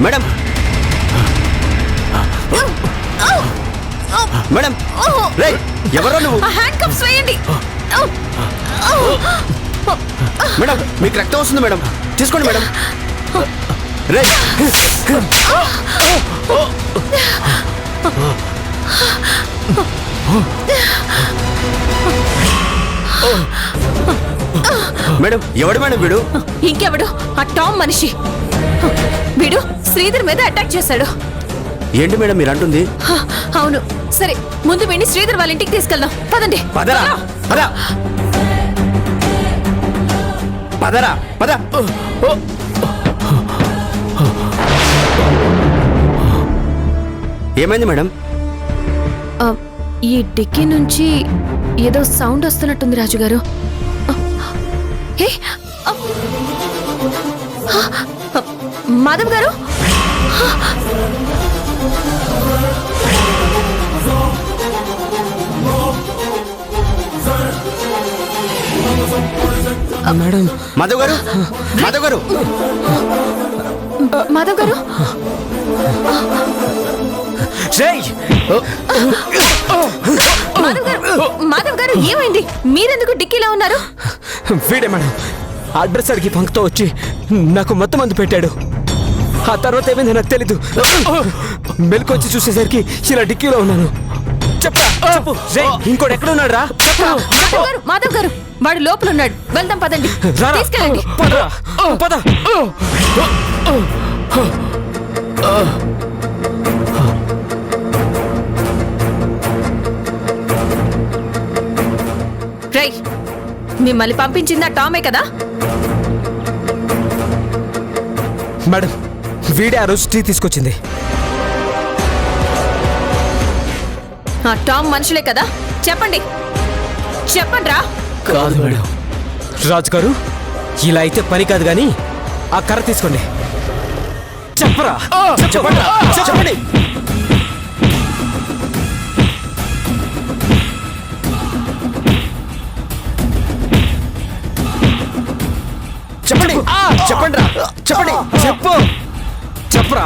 Madam madam రే ఎవరో నువ్వు hand cups వేయండి. మేడం మీకు రక్తం వస్తుంది మేడం తీసుకోండి మేడం రే మేడం ఎవడు మేడం వీడు? ఇంకెవడు? ఆ టామ్ మనిషి. వీడు శ్రీధర్ మీద అటాక్ చేశాడు. ఏంటి మేడం మీరు అంటుంది? అవును. సరే ముందు వీడిని శ్రీధర్ వాళ్ళ ఇంటికి తీసుకెళ్దాం. పదండి. పదరా పద పదరా పద. ఏమైంది మేడం? ఈ డిక్కీ నుంచి ఏదో సౌండ్ వస్తున్నట్టుంది రాజుగారు. మాధవ్ గారు, మేడం మాధవ్ గారు మాధవ్ గారు మాధవ్ గారు మాధవ్ గారు ఏమైంది? మీరెందుకు డిక్కీలో ఉన్నారు? వీడే మేడం అడ్రస్ అడిగి పంక్తో వచ్చి నాకు మొత్తం మందు పెట్టాడు. ఆ తర్వాత ఏమైంది నాకు తెలీదు. మెలకొచ్చి చూసేసరికి ఇలా డిక్కీలో ఉన్నాను. చెప్పు ఇంకోటి ఎక్కడ ఉన్నాడు రా? మాధవ్ గారు వాడు లోపల ఉన్నాడు. వెళ్దాం పదండి. తీసుకెళ్ళండి. పద. రై మిమ్మల్ని పంపించిందా టామే కదా? మేడం వీడే ఆ రోజు టీ తీసుకొచ్చింది. ఆ టామ్ మనుషులే కదా? చెప్పండి చెప్పండి రా. కాదు మేడం. రాజు గారు ఇలా అయితే పని కాదు గాని ఆ కర్ర తీసుకోండి. చెప్పరా చెప్పండి చెప్పండి. చెప్పండి చెప్పండి రా చెప్పండి. చెప్పు చెప్పరా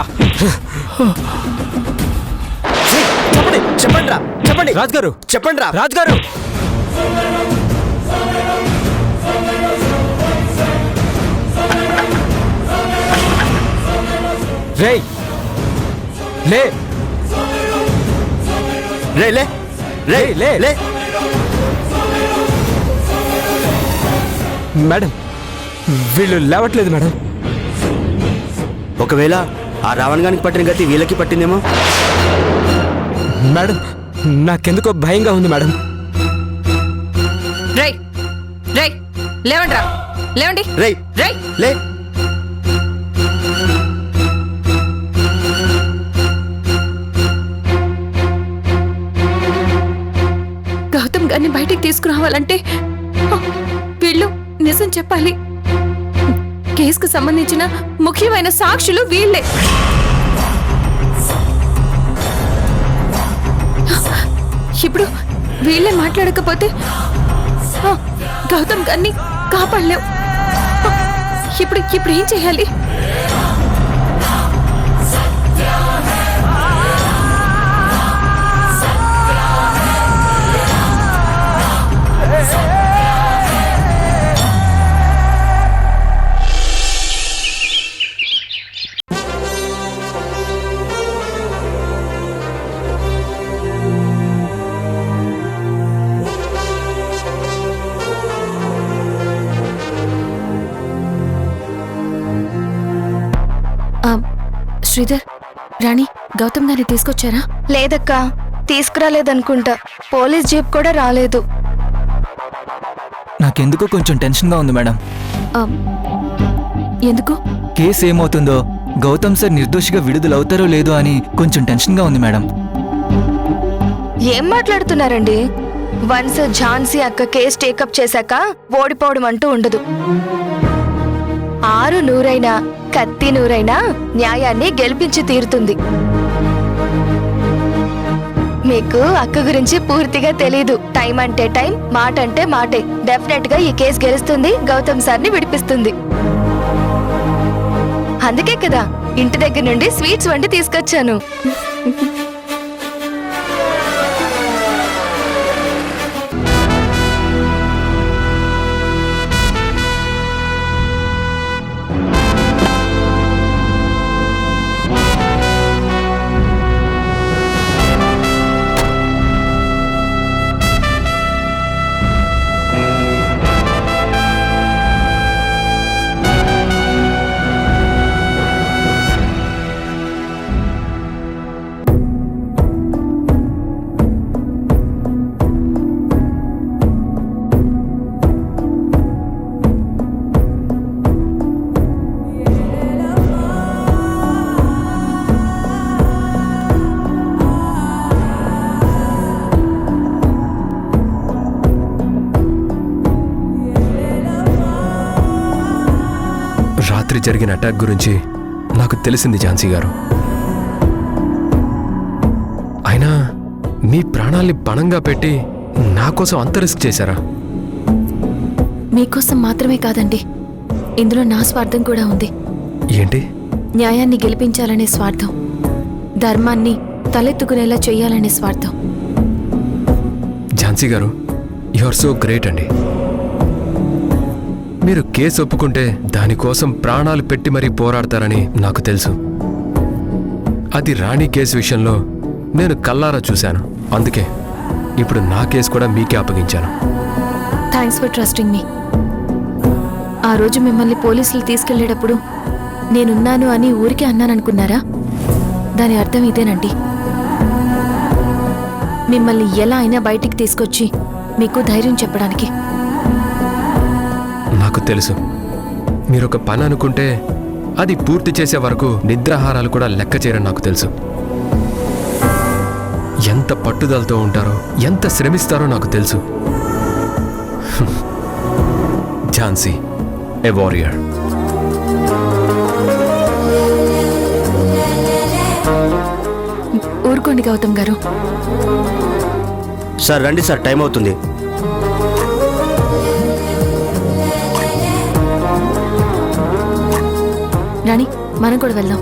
చెప్పండి చెప్పండి రా చెప్పండి. రాజుగారు చెప్పండి రా రాజుగారు. రే లే రే లే రే లే లే. మేడం వీళ్ళు లేవట్లేదు మేడం. ఒకవేళ ఆ రావణ్ గానికి పట్టిన గతి వీళ్ళకి పట్టిందేమో. మేడం నాకెందుకో భయంగా ఉంది మేడం. రై రై లేవండి రా లేవండి. రేయ్ రై లే. గౌతమ్ గారిని బయటికి తీసుకురావాలంటే వీళ్ళు నిజం చెప్పాలి. కేసుకు సంబంధించిన ముఖ్యమైన సాక్షులు వీళ్ళే. ఇప్పుడు వీళ్ళే మాట్లాడకపోతే గౌతమ్ గారిని కాపాడలేవు. ఇప్పుడు ఏం చేయాలి? శ్రీధర్, రాణి, గౌతమ్ గారిని తీసుకొచ్చారా? లేదక్కా, తీసుకురాలేదనుకుంటా. పోలీస్ జీప్ కూడా రాలేదు. నాకెందుకో కొంచెం టెన్షన్గా ఉంది మేడం. ఆ, ఎందుకు? కేసు ఏమవుతుందో, గౌతమ్ సార్ నిర్దోషిగా విడుదలవుతారో లేదో అని కొంచెం టెన్షన్గా ఉంది మేడం. ఏం మాట్లాడుతున్నారండి? వన్స్ ఝాన్సీ అక్క కేసు టేకప్ చేశాక ఓడిపోవడం అంటూ ఉండదు. 6 నూరైనా కత్తి నూరైనా న్యాయాన్ని గెలిపించి తీరుతుంది. మీకు అక్క గురించి పూర్తిగా తెలీదు. టైం అంటే టైం, మాట అంటే మాటే. డెఫినెట్ గా ఈ కేసు గెలుస్తుంది, గౌతమ్ సార్ని విడిపిస్తుంది. అందుకే కదా ఇంటి దగ్గర నుండి స్వీట్స్ వండి తీసుకొచ్చాను. రాత్రి జరిగిన అటాక్ గురించి నాకు తెలిసింది ఝాన్సీ గారు. అయినా మీ ప్రాణాల్ని పణంగా పెట్టి నా కోసం అంత రిస్క్ చేశారా? మీకోసం మాత్రమే కాదండి, ఇందులో నా స్వార్థం కూడా ఉంది. ఏంటి? న్యాయాన్ని గెలిపించాలనే స్వార్థం, ధర్మాన్ని తలెత్తుకునేలా చెయ్యాలనే స్వార్థం. ఝాన్సీ గారు, యు ఆర్ సో గ్రేట్ అండి. మీరు కేసు ఒప్పుకుంటే దానికోసం ప్రాణాలు పెట్టి మరీ పోరాడతారని నాకు తెలుసు. అది రాణి కేసు విషయంలో నేను కల్లారా చూశాను. అందుకే ఇప్పుడు నా కేసు కూడా మీకే అప్పగించాను. Thanks for trusting me. ఆ రోజు మిమ్మల్ని పోలీసులు తీసుకెళ్లేటప్పుడు నేనున్నాను అని ఊరికే అన్నాననుకున్నారా? దాని అర్థం ఇదేనండి. మిమ్మల్ని ఎలా అయినా బయటికి తీసుకొచ్చి మీకు ధైర్యం చెప్పడానికి. నాకు తెలుసు, మీరొక పని అనుకుంటే అది పూర్తి చేసే వరకు నిద్రాహారాలు కూడా లెక్క చేయరని నాకు తెలుసు. ఎంత పట్టుదలతో ఉంటారో, ఎంత శ్రమిస్తారో నాకు తెలుసు. Jhansi, a warrior. ఊరుకోండి గౌతమ్ గారు. సార్ రండి సార్, టైం అవుతుంది. రాణి, మనం కూడా వెళ్దాం.